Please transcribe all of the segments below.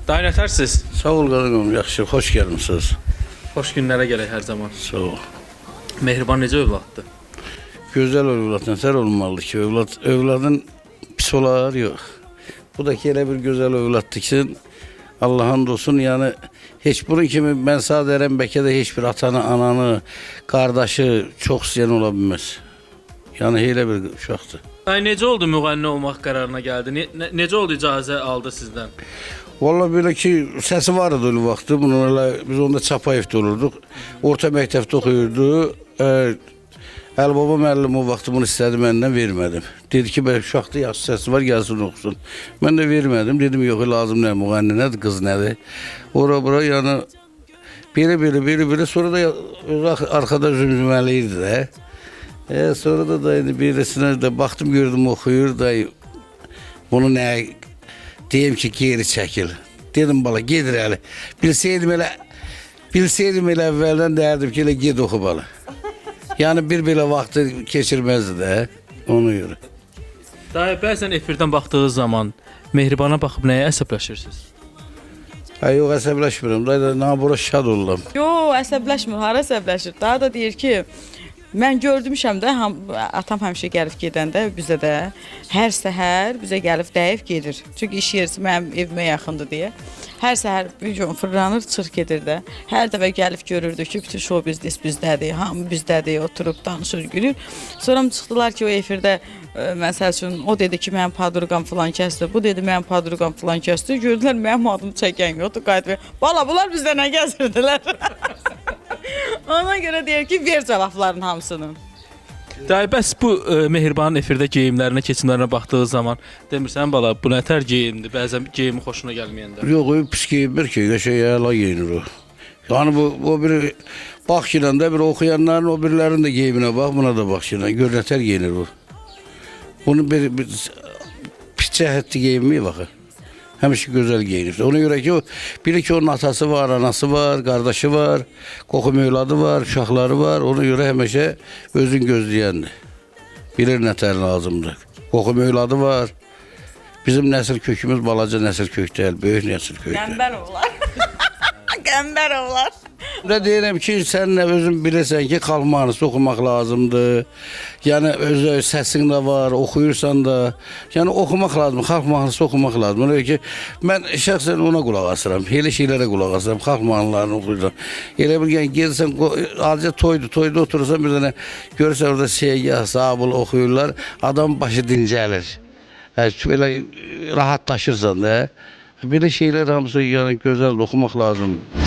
Dayı nətərsiz? Sağ ol qadınım, yaxşı, xoş gəlmisiniz. Xoş günlərə gələk hər zaman. Sağ ol. Mehriban necə övladdır? Gözəl övlad nətər olmalıdır ki, övladın pis olar, yox. Bu da ki, elə bir gözəl övladdır ki, Allah'ın olsun, yəni heç bunun kimi mən sadərəm bəlkə də heç bir atanı, ananı, qardaşı çox istəyən ola bilməz. Yəni elə bir uşaqdır. Dayı necə oldu müğənni olmaq qərarına gəldi? Necə oldu icazə aldı sizdən? Vallahi belə ki, səsi var idi o vaxtı. Biz onda Çapayevdə olurduq. Orta məktəbdə oxuyurdu. Əlibaba müəllim o vaxtı bunu istədi, məndən vermədim. Dedi ki, belə uşaqda yaxşı səsi var, gəlsin oxusun. Mən də vermədim. Dedim, yox, lazım nə, müğənni nədir, qız nədir? Ora-bura, yəni, belə. Sonra da arxada zümzüməli idi də. Sonra da birisine de baktım, gördüm oxuyur da bunu nə deyim ki, geri çəkil. Dedim bala, gedir hələ. Bilseydim elə əvvəldən derdim ki, elə ged oxu bala. Yəni bir belə vaxtı keçirməzdi də ona görə. Dayı, bəzən efirdən baxdığınız zaman Mehribana baxıb nəyə əsəbləşirsiniz? Yox, əsəbləşmirəm. Dayı, nə bura şad oluram. Yox, əsəbləşmir, hara əsəbləşir? Daha da deyir ki, mən gördümüşəm də, atam həmişə gəlib gedəndə bizə də hər səhər bizə gəlib dəyib gedir. Çünki iş yerisi mənim evimə yaxındır deyə. Hər səhər bir gün fırlanır, çıx gedir də. Hər dəfə gəlib görürdük ki, bütün show biznes bizdədir, hamı bizdədir, oturub danışır, gülür. Sonra çıxdılar ki, o efirdə məsəl üçün o dedi ki, mənim padurqam filan kəsdi, bu dedi mənim padurqam filan kəsdi. Gördülər mənim adımı çəkən yoxdur, qayıtıb. Valla bunlar bizdə nə gəzirdilər? Ona görə deyir ki, ver cavabların hamısını. Dayı, bəs bu Mehribanın efirdə geyimlərinə, keçimlərinə baxdığı zaman demirsən, bala, bu nətər geyimdir, bəzən geyimi xoşuna gəlməyəndə? Yox, o pis geyinmir ki, qəşəng əla geyinir o. Yəni o bir bax ki, bir oxuyanların o birilərinin də geyiminə bax, buna da bax ki, gör nətər geyinir o. Bunun bir pis cəhətli geyinməyə baxır. Həmişə gözəl geyinir. Ona görə ki, bilir ki, onun atası var, anası var, qardaşı var, qoxum övladı var, uşaqları var. Ona görə həmişə özün gözləyəndir. Bilir nətər lazımdır. Qoxum övladı var. Bizim nəsil kökümüz balaca nəsil kök deyil, böyük nəsil kökdür. Qəmbər oğlar. Qəmbər oğlar. Burada deyirəm ki, sən nə özün bilirsən ki, xalq mahnısı oxumaq lazımdır. Yəni, öz səsin də var, oxuyursan da. Yəni, oxumaq lazımdır, xalq mahnısı oxumaq lazımdır. Ona görə ki, mən şəxsən ona qulaq asıram, elə şeylərə qulaq asıram, xalq mahnılarını oxuyuram. Elə bir yəni, gelirsən, azca toyda oturursan, bir dənə görürsən orada Seygah, Sabul oxuyurlar, adam başı dincəlir. Belə rahatlaşırsan da. Belə şeylər hamısı yəni, gözəl oxumaq lazımdır.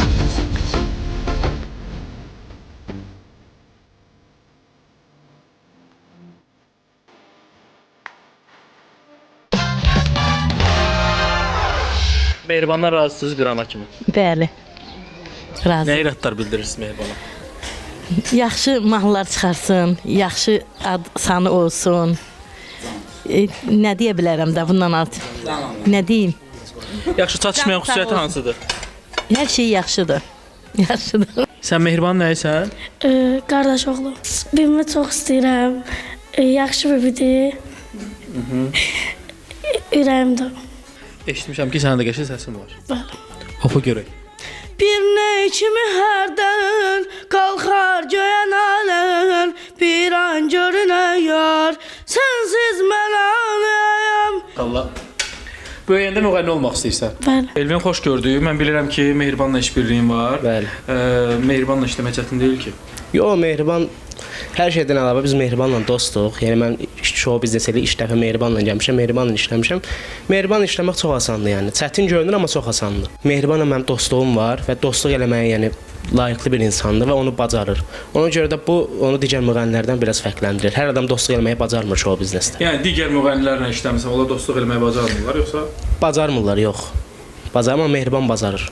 Mehribandan razısınız bir ana kimi. Bəli. Razı. Nə iradlar bildirirsiniz Mehribana? Yaxşı mahnılar çıxarsın, yaxşı ad sanı olsun. Nə deyə bilərəm də bundan alt? Nə deyim? Yaxşı çatışmayan xüsusiyyəti hansıdır? Hər şey yaxşıdır. Yaxşıdır. Sən Mehriban nəysən? Qardaş oğlu. Bibimi çox istəyirəm. Yaxşı bibidir. Ürəyimdə. Eşitmişəm ki, sənin də qəşəng səsin var. Bəli. Oxu görək. Bir nə kimi hərdən qalxar göyən alən, bir an görünə yar, sənsiz mən anayam. Allah. Böyüyəndə müğənni olmaq istəyirsən? Bəli. Elvin xoş gördük. Mən bilirəm ki, Mehribanla işbirliyin var. Bəli. Mehribanla işləmək çətin deyil ki. Yox, Mehriban hər şeydən əlavə biz Mehribanla dostuq. Yəni mən show biznes ilə iş dəfə Mehribanla gəlmişəm, Mehribanla işləmişəm. Mehribanla işləmək çox asandır, yəni. Çətin görünür, amma çox asandır. Mehribanla mənim dostluğum var və dostluq eləməyə, yəni layiqli bir insandır və onu bacarır. Ona görə də bu onu digər müğənnilərdən biraz fərqləndirir. Hər adam dostluq eləməyi bacarmır show biznesdə. Yəni digər müğənnilərlə işləmirsən, onlar dostluq eləməyi bacarmırlar yoxsa? Bacarmırlar, yox. Bacarmır, amma Mehriban bacarır.